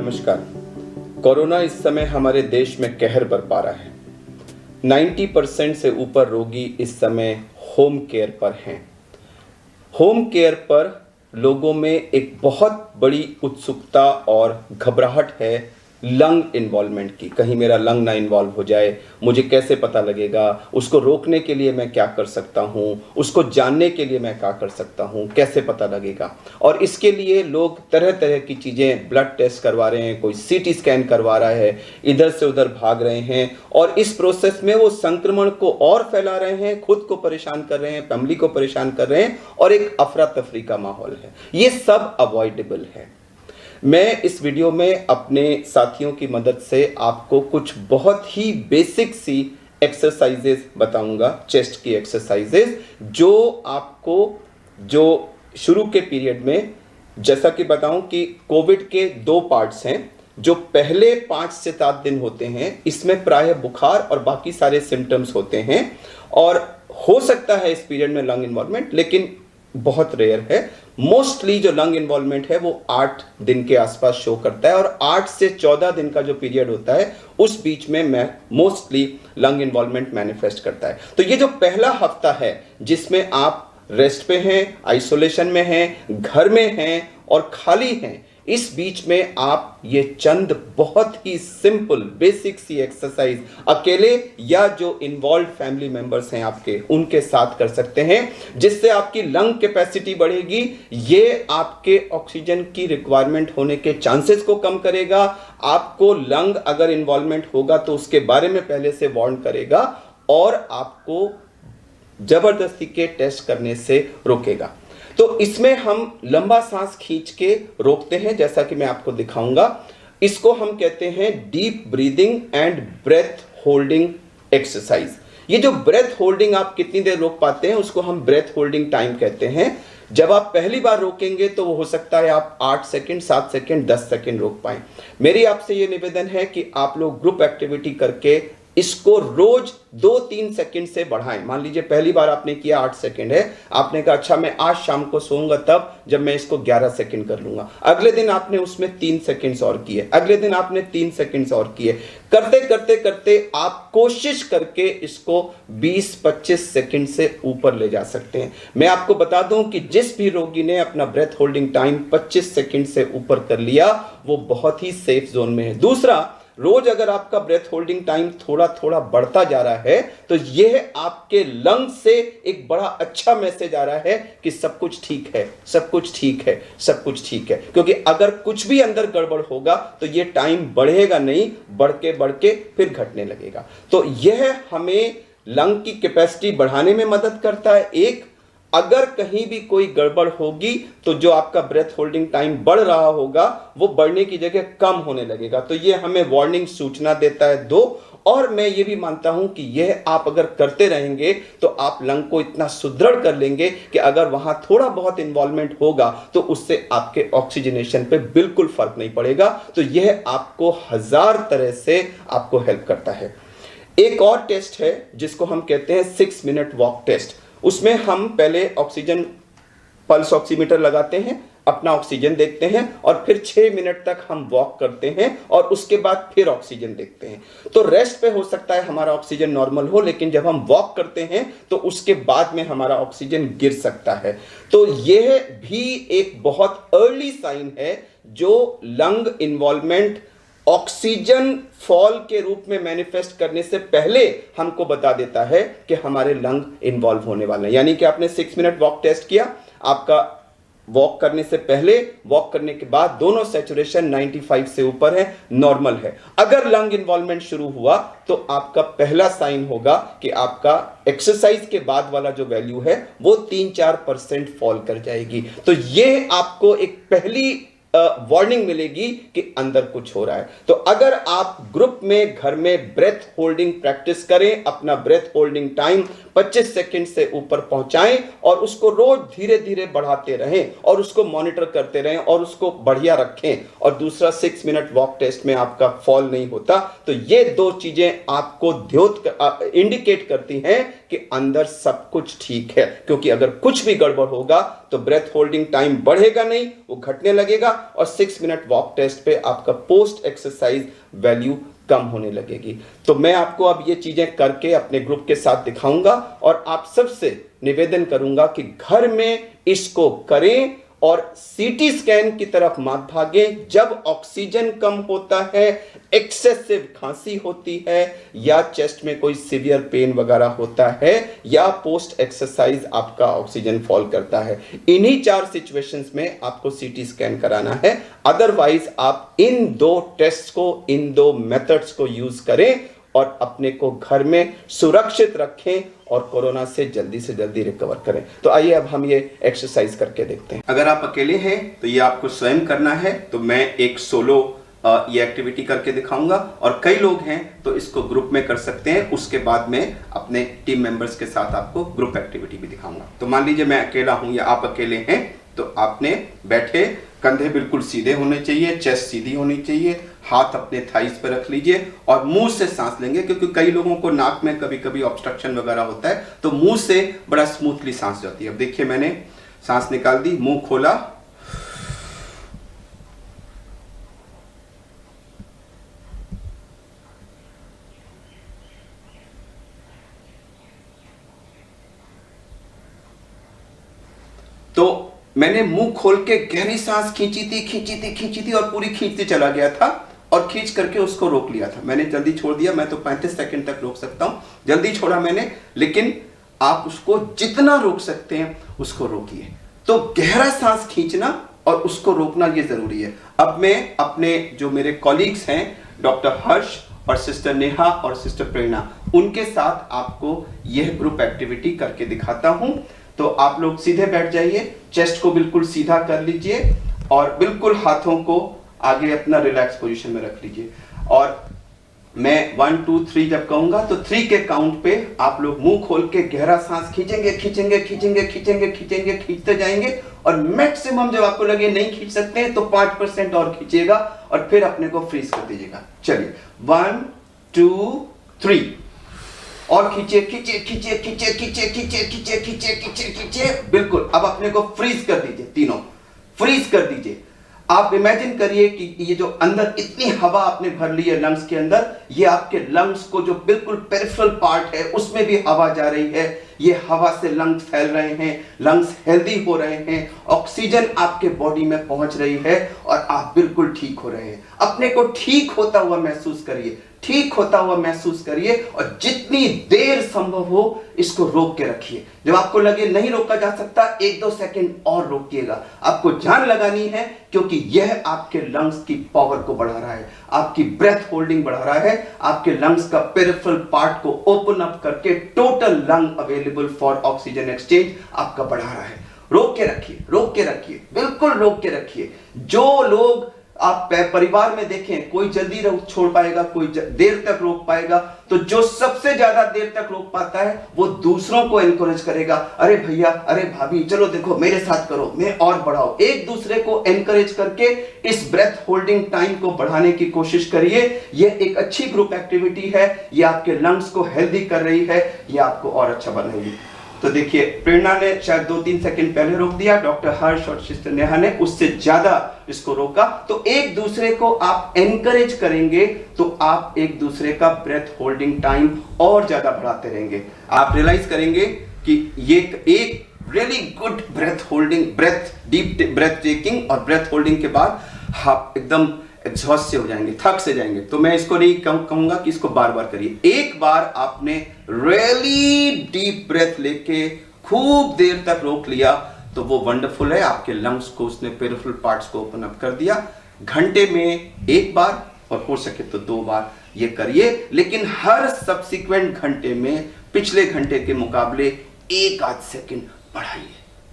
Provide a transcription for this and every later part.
नमस्कार। कोरोना इस समय हमारे देश में कहर बरपा रहा है। 90% से ऊपर रोगी इस समय होम केयर पर हैं। होम केयर पर लोगों में एक बहुत बड़ी उत्सुकता और घबराहट है लंग इन्वॉल्वमेंट की। कहीं मेरा लंग ना इन्वॉल्व हो जाए, मुझे कैसे पता लगेगा, उसको रोकने के लिए मैं क्या कर सकता हूँ, उसको जानने के लिए मैं क्या कर सकता हूँ, कैसे पता लगेगा। और इसके लिए लोग तरह तरह की चीज़ें, ब्लड टेस्ट करवा रहे हैं, कोई सीटी स्कैन करवा रहा है, इधर से उधर भाग रहे हैं और इस प्रोसेस में वो संक्रमण को और फैला रहे हैं, खुद को परेशान कर रहे हैं, फैमिली को परेशान कर रहे हैं और एक अफरा तफरी का माहौल है। ये सब अवॉइडेबल है। मैं इस वीडियो में अपने साथियों की मदद से आपको कुछ बहुत ही बेसिक सी एक्सरसाइजेस बताऊंगा, चेस्ट की एक्सरसाइजेस, जो आपको जो शुरू के पीरियड में, जैसा कि बताऊं कि कोविड के 2 पार्ट्स हैं। जो पहले 5 से 7 दिन होते हैं, इसमें प्रायः बुखार और बाकी सारे सिम्टम्स होते हैं और हो सकता है इस पीरियड में लंग इन्वॉल्वमेंट, लेकिन बहुत रेयर है। मोस्टली जो लंग इन्वॉल्वमेंट है वो 8 दिन के आसपास शो करता है और 8 से 14 दिन का जो पीरियड होता है उस बीच में मोस्टली लंग इन्वॉल्वमेंट मैनिफेस्ट करता है। तो ये जो पहला हफ्ता है जिसमें आप रेस्ट पे हैं, आइसोलेशन में हैं, घर में हैं और खाली हैं, इस बीच में आप ये चंद बहुत ही सिंपल बेसिक सी एक्सरसाइज अकेले या जो इन्वॉल्व फैमिली मेंबर्स हैं आपके, उनके साथ कर सकते हैं, जिससे आपकी लंग कैपेसिटी बढ़ेगी। ये आपके ऑक्सीजन की रिक्वायरमेंट होने के चांसेस को कम करेगा। आपको लंग अगर इन्वॉल्वमेंट होगा तो उसके बारे में पहले से वार्न करेगा और आपको जबरदस्ती के टेस्ट करने से रोकेगा। तो इसमें हम लंबा सांस खींच के रोकते हैं, जैसा कि मैं आपको दिखाऊंगा। इसको हम कहते हैं deep breathing and breath holding exercise. ये जो ब्रेथ होल्डिंग आप कितनी देर रोक पाते हैं उसको हम ब्रेथ होल्डिंग टाइम कहते हैं। जब आप पहली बार रोकेंगे तो वो हो सकता है आप 8 सेकंड, 7 सेकंड, 10 सेकंड रोक पाएं। मेरी आपसे ये निवेदन है कि आप लोग ग्रुप एक्टिविटी करके इसको रोज 2-3 सेकंड से बढ़ाएं। मान लीजिए पहली बार आपने किया 8 सेकंड है, आपने कहा अच्छा मैं आज शाम को सोऊंगा तब जब मैं इसको 11 सेकंड कर लूंगा। अगले दिन आपने उसमें 3 सेकंड्स और किए, अगले दिन आपने 3 सेकंड्स और किए। करते करते करते आप कोशिश करके इसको 20-25 सेकंड से ऊपर ले जा सकते हैं। मैं आपको बता दूं कि जिस भी रोगी ने अपना ब्रेथ होल्डिंग टाइम 25 सेकंड से ऊपर कर लिया वो बहुत ही सेफ जोन में है। दूसरा, रोज अगर आपका ब्रेथ होल्डिंग टाइम थोड़ा थोड़ा बढ़ता जा रहा है तो यह आपके लंग से एक बड़ा अच्छा मैसेज आ रहा है कि सब कुछ ठीक है, सब कुछ ठीक है, सब कुछ ठीक है। क्योंकि अगर कुछ भी अंदर गड़बड़ होगा तो यह टाइम बढ़ेगा नहीं, बढ़ के फिर घटने लगेगा। तो यह हमें लंग की कैपेसिटी बढ़ाने में मदद करता है। एक, अगर कहीं भी कोई गड़बड़ होगी तो जो आपका ब्रेथ होल्डिंग टाइम बढ़ रहा होगा वो बढ़ने की जगह कम होने लगेगा। तो ये हमें वार्निंग सूचना देता है। 2, और मैं ये भी मानता हूं कि यह आप अगर करते रहेंगे तो आप लंग को इतना सुदृढ़ कर लेंगे कि अगर वहां थोड़ा बहुत इन्वॉल्वमेंट होगा तो उससे आपके ऑक्सीजनेशन पे बिल्कुल फर्क नहीं पड़ेगा। तो यह आपको 1000 तरह से आपको हेल्प करता है। एक और टेस्ट है जिसको हम कहते हैं 6 मिनट वॉक टेस्ट। उसमें हम पहले ऑक्सीजन पल्स ऑक्सीमीटर लगाते हैं, अपना ऑक्सीजन देखते हैं और फिर 6 मिनट तक हम वॉक करते हैं और उसके बाद फिर ऑक्सीजन देखते हैं। तो रेस्ट पे हो सकता है हमारा ऑक्सीजन नॉर्मल हो, लेकिन जब हम वॉक करते हैं तो उसके बाद में हमारा ऑक्सीजन गिर सकता है। तो यह भी एक बहुत अर्ली साइन है जो लंग इन्वॉल्वमेंट ऑक्सीजन फॉल के रूप में मैनिफेस्ट करने से पहले हमको बता देता है कि हमारे लंग इन्वॉल्व होने वाले हैं। यानी कि आपने 6 मिनट वॉक टेस्ट किया, आपका वॉक करने से पहले, वॉक करने के बाद दोनों सैचुरेशन 95 से ऊपर है, नॉर्मल है। अगर लंग इन्वॉल्वमेंट शुरू हुआ तो आपका पहला साइन होगा कि आपका एक्सरसाइज के बाद वाला जो वैल्यू है वो 3-4% फॉल कर जाएगी। तो ये आपको एक पहली वार्निंग मिलेगी कि अंदर कुछ हो रहा है। तो अगर आप ग्रुप में, घर में ब्रेथ होल्डिंग प्रैक्टिस करें, अपना ब्रेथ होल्डिंग टाइम 25 सेकंड से ऊपर पहुंचाएं और उसको रोज धीरे धीरे बढ़ाते रहें और उसको मॉनिटर करते रहें और उसको बढ़िया रखें। और दूसरा, 6 मिनट वॉक टेस्ट में आपका फॉल नहीं होता। तो ये 2 चीजें आपको इंडिकेट करती हैं कि अंदर सब कुछ ठीक है, क्योंकि अगर कुछ भी गड़बड़ होगा तो ब्रेथ होल्डिंग टाइम बढ़ेगा नहीं, वो घटने लगेगा और 6 मिनट वॉक टेस्ट पे आपका पोस्ट एक्सरसाइज वैल्यू कम होने लगेगी। तो मैं आपको अब ये चीजें करके अपने ग्रुप के साथ दिखाऊंगा और आप सबसे निवेदन करूंगा कि घर में इसको करें और सीटी स्कैन की तरफ मत भागें। जब ऑक्सीजन कम होता है, एक्सेसिव खांसी होती है या चेस्ट में कोई सीवियर पेन वगैरह होता है या पोस्ट एक्सरसाइज आपका ऑक्सीजन फॉल करता है, इन्हीं 4 सिचुएशंस में आपको सीटी स्कैन कराना है। अदरवाइज आप इन 2 टेस्ट को, इन 2 मेथड्स को यूज करें और अपने को घर में सुरक्षित रखें और कोरोना से जल्दी रिकवर करें। तो आइए अब हम ये एक्सरसाइज करके देखते हैं। अगर आप अकेले हैं तो ये आपको स्वयं करना है, तो मैं एक सोलो ये एक्टिविटी करके दिखाऊंगा और कई लोग हैं तो इसको ग्रुप में कर सकते हैं। उसके बाद में अपने टीम मेंबर्स के साथ आपको ग्रुप एक्टिविटी भी दिखाऊंगा। तो मान लीजिए मैं अकेला हूं या आप अकेले हैं, तो आपने बैठे, कंधे बिल्कुल सीधे होने चाहिए, चेस्ट सीधी होनी चाहिए, हाथ अपने थाइस पर रख लीजिए और मुंह से सांस लेंगे, क्योंकि कई लोगों को नाक में कभी कभी ऑब्स्ट्रक्शन वगैरह होता है, तो मुंह से बड़ा स्मूथली सांस जाती है। अब देखिए मैंने सांस निकाल दी, मुंह खोला, तो मैंने मुंह खोल के गहरी सांस खींची थी और पूरी खींचते चला गया था और खींच करके उसको रोक लिया था। मैंने जल्दी छोड़ दिया, मैं तो 35 सेकंड तक रोक सकता हूं, जल्दी छोड़ा मैंने, लेकिन आप उसको जितना रोक सकते हैं उसको रोकिए। तो गहरा सांस खींचना और उसको रोकना ये जरूरी है। अब मैं अपने जो मेरे कॉलीग्स हैं, डॉक्टर हर्ष और सिस्टर नेहा और सिस्टर प्रेरणा, उनके साथ आपको यह ग्रुप एक्टिविटी करके दिखाता हूं। तो आप लोग सीधे बैठ जाइए, चेस्ट को बिल्कुल सीधा कर लीजिए और बिल्कुल हाथों को आगे अपना रिलैक्स पोजीशन में रख लीजिए। और मैं 1 2 3 जब कहूंगा तो 3 के काउंट पे आप लोग मुंह खोल के गहरा सांस खींचते जाएंगे और मैक्सिमम जब आपको लगे नहीं खींच सकते हैं तो 5% और खींचिएगा और फिर अपने को फ्रीज कर दीजिएगा। चलिए 1 2 3 और खींचे, बिल्कुल। अब अपने को फ्रीज कर दीजिए, तीनों फ्रीज कर दीजिए। आप इमेजिन करिए कि ये जो अंदर इतनी हवा आपने भर ली है लंग्स के अंदर, ये आपके लंग्स को जो बिल्कुल पेरिफेरल पार्ट है उसमें भी हवा जा रही है। ये हवा से लंग्स फैल रहे हैं, लंग्स हेल्दी हो रहे हैं, ऑक्सीजन आपके बॉडी में पहुंच रही है और आप बिल्कुल ठीक हो रहे हैं। अपने को ठीक होता हुआ महसूस करिए, ठीक होता हुआ महसूस करिए और जितनी देर संभव हो इसको रोक के रखिए। जब आपको लगे नहीं रोका जा सकता, 1-2 सेकंड और रोकिएगा। आपको जान लगानी है, क्योंकि यह आपके लंग्स की पावर को बढ़ा रहा है, आपकी ब्रेथ होल्डिंग बढ़ा रहा है, आपके लंग्स का पेरिफेरल पार्ट को ओपन अप करके total lung available for oxygen exchange आपका बढ़ा रहा है। रोक के रखिए, रोक के रखिए, बिल्कुल रोक के रखिए। जो लोग आप परिवार में देखें, कोई जल्दी छोड़ पाएगा, कोई देर तक रोक पाएगा, तो जो सबसे ज्यादा देर तक रोक पाता है वो दूसरों को एनकरेज करेगा। अरे भैया, अरे भाभी, चलो देखो मेरे साथ करो, मैं और बढ़ाओ। एक दूसरे को एनकरेज करके इस ब्रेथ होल्डिंग टाइम को बढ़ाने की कोशिश करिए। यह एक अच्छी ग्रुप एक्टिविटी है, ये आपके लंग्स को हेल्दी कर रही है, ये आपको और अच्छा बनाएगी। तो देखिए, प्रेरणा ने शायद 2-3 सेकंड पहले रोक दिया, डॉक्टर हर्ष और सिस्टर नेहा ने उससे ज्यादा इसको रोका। तो एक दूसरे को आप एनकरेज करेंगे तो आप एक दूसरे का ब्रेथ होल्डिंग टाइम और ज्यादा बढ़ाते रहेंगे। आप रियलाइज करेंगे कि ये एक really good breath holding, deep breath taking और ब्रेथ होल्डिंग के बाद आप एकदम एग्जॉस्ट से हो जाएंगे, थक से जाएंगे। तो मैं इसको नहीं कहूंगा कि इसको बार बार करिए। एक बार आपने रियली डीप ब्रेथ लेके खूब देर तक रोक लिया तो वो वंडरफुल है, आपके लंग्स को उसने पेरिफेरल पार्ट्स को ओपन अप कर दिया। घंटे में 1 बार और हो सके तो 2 बार ये करिए, लेकिन हर सब्सिक्वेंट घंटे में पिछले घंटे के मुकाबले 1-8 सेकंड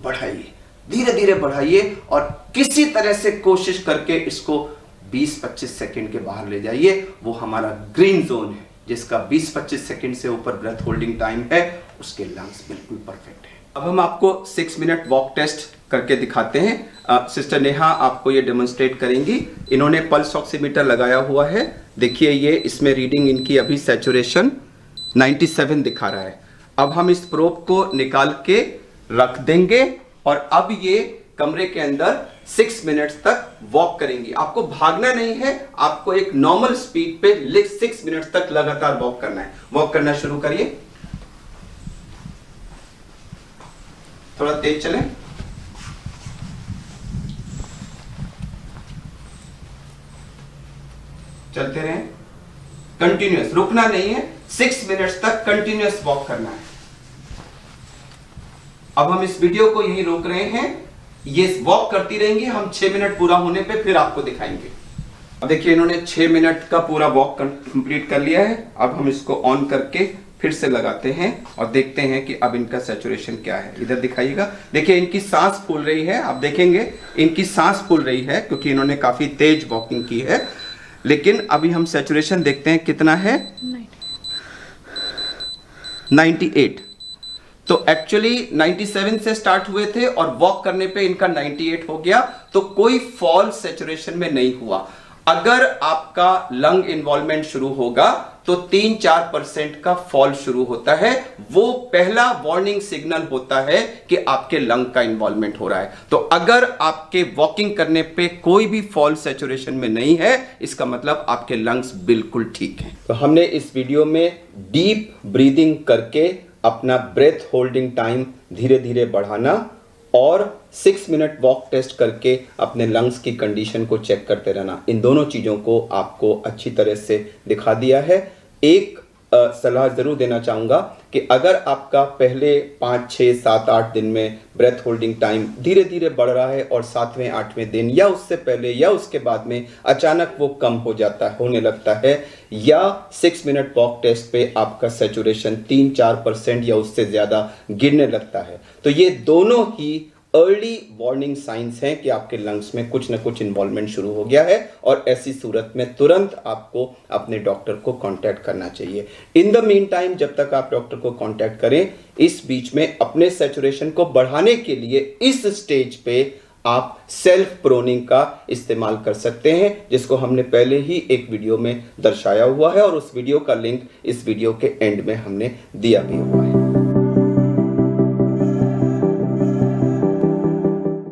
बढ़ाइए, धीरे धीरे बढ़ाइए और किसी तरह से कोशिश करके इसको 20-25 सेकंड के बाहर ले जाइए। वो हमारा ग्रीन जोन है, जिसका 20-25 सेकंड से ऊपर ब्रेथ होल्डिंग टाइम है, उसके लंग्स बिल्कुल परफेक्ट है। अब हम आपको 6 मिनट वॉक टेस्ट करके दिखाते हैं। सिस्टर नेहा आपको ये डेमोन्स्ट्रेट करेंगी। इन्होंने पल्स ऑक्सीमीटर लगाया हुआ है। देखिए, ये इसमें रीडिंग इनकी अभी सैचुरेशन 97 दिखा रहा है। अब हम इस प्रोब को निकाल के रख देंगे और अब ये कमरे के अंदर 6 मिनट्स तक वॉक करेंगी। आपको भागना नहीं है, आपको एक नॉर्मल स्पीड पे 6 मिनट्स तक लगातार वॉक करना है। वॉक करना शुरू करिए, थोड़ा तेज चलें। चलते रहें, कंटिन्यूअस, रुकना नहीं है, 6 मिनट्स तक कंटिन्यूअस वॉक करना है। अब हम इस वीडियो को यहीं रोक रहे हैं, ये वॉक करती रहेंगी, हम 6 मिनट पूरा होने पे फिर आपको दिखाएंगे। अब देखिए इन्होंने 6 मिनट का पूरा वॉक कंप्लीट कर लिया है। अब हम इसको ऑन करके फिर से लगाते हैं और देखते हैं कि अब इनका सैचुरेशन क्या है। इधर दिखाइएगा, देखिए इनकी सांस फूल रही है, आप देखेंगे इनकी सांस फूल रही है क्योंकि इन्होंने काफी तेज वॉकिंग की है। लेकिन अभी हम सैचुरेशन देखते हैं कितना है, 98। तो एक्चुअली 97 से स्टार्ट हुए थे और वॉक करने पे इनका 98 हो गया, तो कोई फॉल सैचुरेशन में नहीं हुआ। अगर आपका लंग इन्वॉल्वमेंट शुरू होगा तो 3-4% का फॉल शुरू होता है, वो पहला वार्निंग सिग्नल होता है कि आपके लंग का इन्वॉल्वमेंट हो रहा है। तो अगर आपके वॉकिंग करने पे कोई भी फॉल सैचुरेशन में नहीं है, इसका मतलब आपके लंग्स बिल्कुल ठीक हैं। तो हमने इस वीडियो में डीप ब्रीदिंग करके अपना ब्रेथ होल्डिंग टाइम धीरे धीरे बढ़ाना और 6 मिनट वॉक टेस्ट करके अपने लंग्स की कंडीशन को चेक करते रहना, इन दोनों चीज़ों को आपको अच्छी तरह से दिखा दिया है। एक सलाह ज़रूर देना चाहूँगा कि अगर आपका पहले 5, 6, 7, 8 दिन में ब्रेथ होल्डिंग टाइम धीरे धीरे बढ़ रहा है और 7वें, 8वें दिन या उससे पहले या उसके बाद में अचानक वो कम हो जाता है, होने लगता है, या 6 मिनट वॉक टेस्ट पे आपका सैचुरेशन 3-4% या उससे ज़्यादा गिरने लगता है, तो ये दोनों ही अर्ली वार्निंग साइंस हैं कि आपके लंग्स में कुछ ना कुछ इन्वॉल्वमेंट शुरू हो गया है और ऐसी सूरत में तुरंत आपको अपने डॉक्टर को कांटेक्ट करना चाहिए। इन द मीन टाइम जब तक आप डॉक्टर को कांटेक्ट करें, इस बीच में अपने सैचुरेशन को बढ़ाने के लिए इस स्टेज पे आप सेल्फ प्रोनिंग का इस्तेमाल कर सकते हैं, जिसको हमने पहले ही एक वीडियो में दर्शाया हुआ है और उस वीडियो का लिंक इस वीडियो के एंड में हमने दिया भी हुआ है।